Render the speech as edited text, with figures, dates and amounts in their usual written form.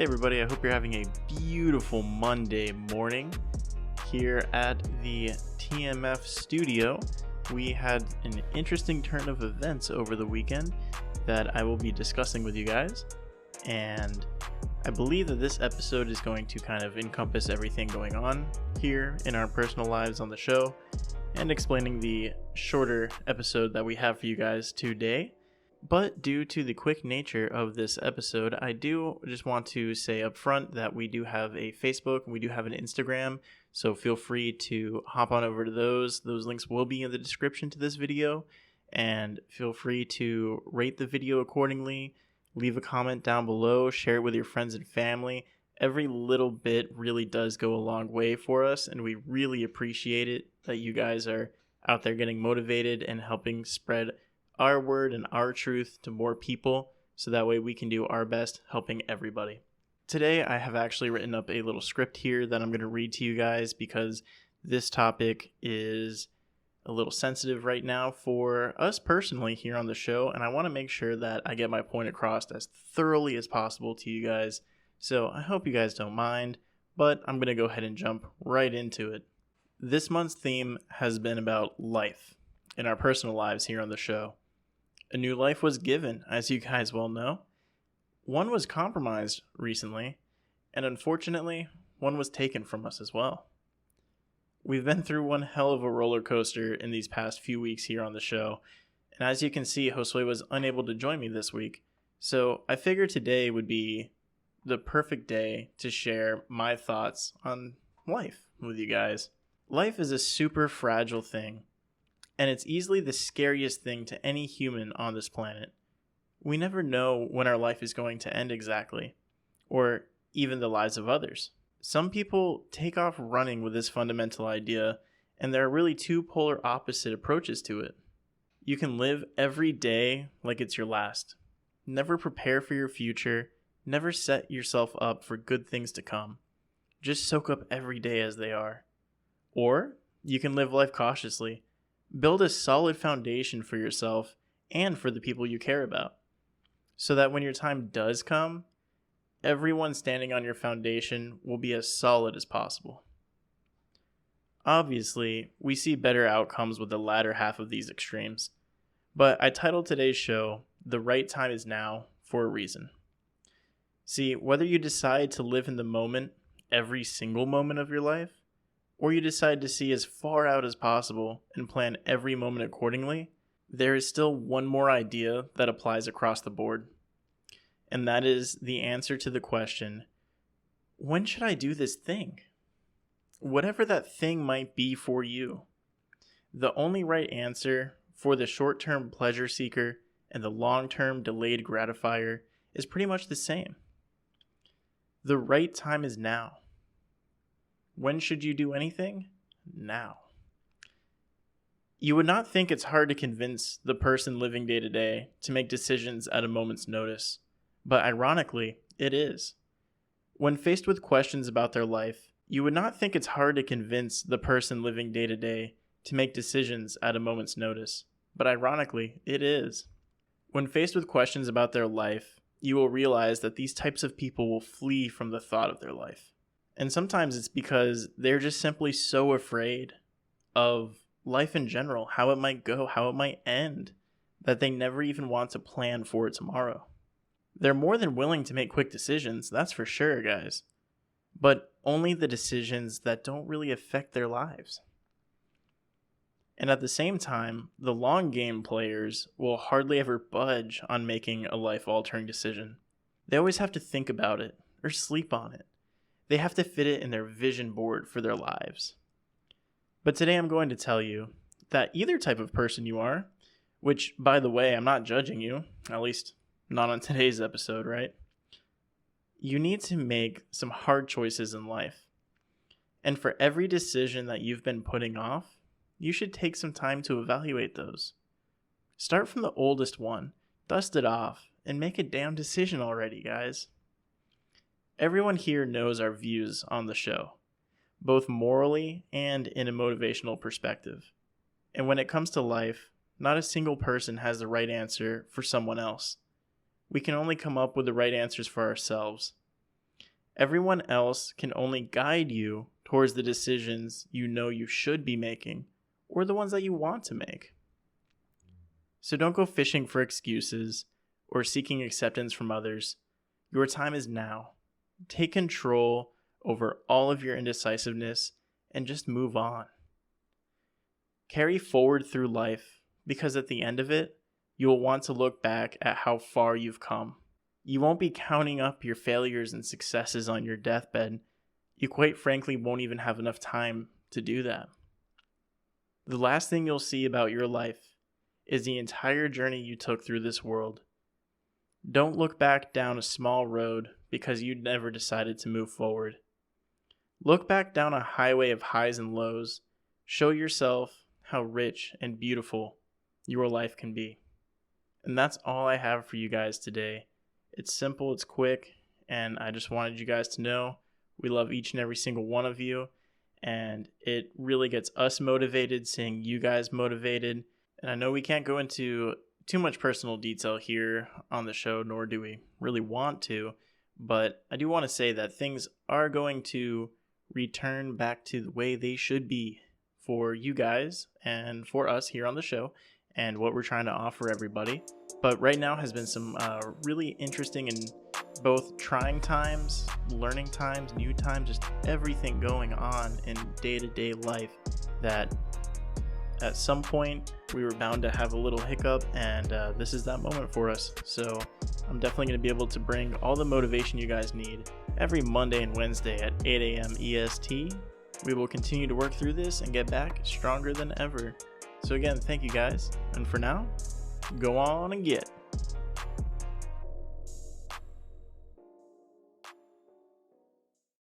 Hey everybody, I hope you're having a beautiful Monday morning. Here at the TMF studio, we had an interesting turn of events over the weekend that I will be discussing with you guys. And I believe that this episode is going to kind of encompass everything going on here in our personal lives on the show and explaining the shorter episode that we have for you guys today. But due to the quick nature of this episode, I do just want to say up front that we do have a Facebook and we do have an Instagram, so feel free to hop on over to those. Those links will be in the description to this video, and feel free to rate the video accordingly, leave a comment down below, share it with your friends and family. Every little bit really does go a long way for us, and we really appreciate it that you guys are out there getting motivated and helping spread our word and our truth to more people, so that way we can do our best helping everybody. Today I have actually written up a little script here that I'm going to read to you guys because this topic is a little sensitive right now for us personally here on the show, and I want to make sure that I get my point across as thoroughly as possible to you guys. So I hope you guys don't mind, but I'm going to go ahead and jump right into it. This month's theme has been about life in our personal lives here on the show. A new life was given, as you guys well know. One was compromised recently, and unfortunately, one was taken from us as well. We've been through one hell of a roller coaster in these past few weeks here on the show, and as you can see, Josue was unable to join me this week, so I figured today would be the perfect day to share my thoughts on life with you guys. Life is a super fragile thing, and it's easily the scariest thing to any human on this planet. We never know when our life is going to end exactly, or even the lives of others. Some people take off running with this fundamental idea, and there are really two polar opposite approaches to it. You can live every day like it's your last. Never prepare for your future, never set yourself up for good things to come. Just soak up every day as they are. Or you can live life cautiously. Build a solid foundation for yourself and for the people you care about, so that when your time does come, everyone standing on your foundation will be as solid as possible. Obviously, we see better outcomes with the latter half of these extremes, but I titled today's show, "The Right Time Is Now," for a reason. See, whether you decide to live in the moment, every single moment of your life, or you decide to see as far out as possible and plan every moment accordingly, there is still one more idea that applies across the board. And that is the answer to the question, when should I do this thing? Whatever that thing might be for you. The only right answer for the short-term pleasure seeker and the long-term delayed gratifier is pretty much the same. The right time is now. When should you do anything? Now. You would not think it's hard to convince the person living day to day to make decisions at a moment's notice, but ironically, it is. When faced with questions about their life, you would not think it's hard to convince the person living day to day to make decisions at a moment's notice, but ironically, it is. When faced with questions about their life, you will realize that these types of people will flee from the thought of their life. And sometimes it's because they're just simply so afraid of life in general, how it might go, how it might end, that they never even want to plan for it tomorrow. They're more than willing to make quick decisions, that's for sure, guys. But only the decisions that don't really affect their lives. And at the same time, the long game players will hardly ever budge on making a life-altering decision. They always have to think about it or sleep on it. They have to fit it in their vision board for their lives. But today I'm going to tell you that either type of person you are, which, by the way, I'm not judging you, at least not on today's episode, right? You need to make some hard choices in life. And for every decision that you've been putting off, you should take some time to evaluate those. Start from the oldest one, dust it off, and make a damn decision already, guys. Everyone here knows our views on the show, both morally and in a motivational perspective. And when it comes to life, not a single person has the right answer for someone else. We can only come up with the right answers for ourselves. Everyone else can only guide you towards the decisions you know you should be making or the ones that you want to make. So don't go fishing for excuses or seeking acceptance from others. Your time is now. Take control over all of your indecisiveness and just move on. Carry forward through life because at the end of it, you will want to look back at how far you've come. You won't be counting up your failures and successes on your deathbed. You quite frankly won't even have enough time to do that. The last thing you'll see about your life is the entire journey you took through this world. Don't look back down a small road because you never decided to move forward. Look back down a highway of highs and lows. Show yourself how rich and beautiful your life can be. And that's all I have for you guys today. It's simple, it's quick, and I just wanted you guys to know we love each and every single one of you, and it really gets us motivated seeing you guys motivated. And I know we can't go into too much personal detail here on the show, nor do we really want to, but I do want to say that things are going to return back to the way they should be for you guys and for us here on the show and what we're trying to offer everybody. But right now has been some really interesting and both trying times, learning times, new times, just everything going on in day-to-day life that at some point we were bound to have a little hiccup, and this is that moment for us. So I'm definitely going to be able to bring all the motivation you guys need every Monday and Wednesday at 8 a.m. EST. We will continue to work through this and get back stronger than ever. So again, thank you guys. And for now, go on and get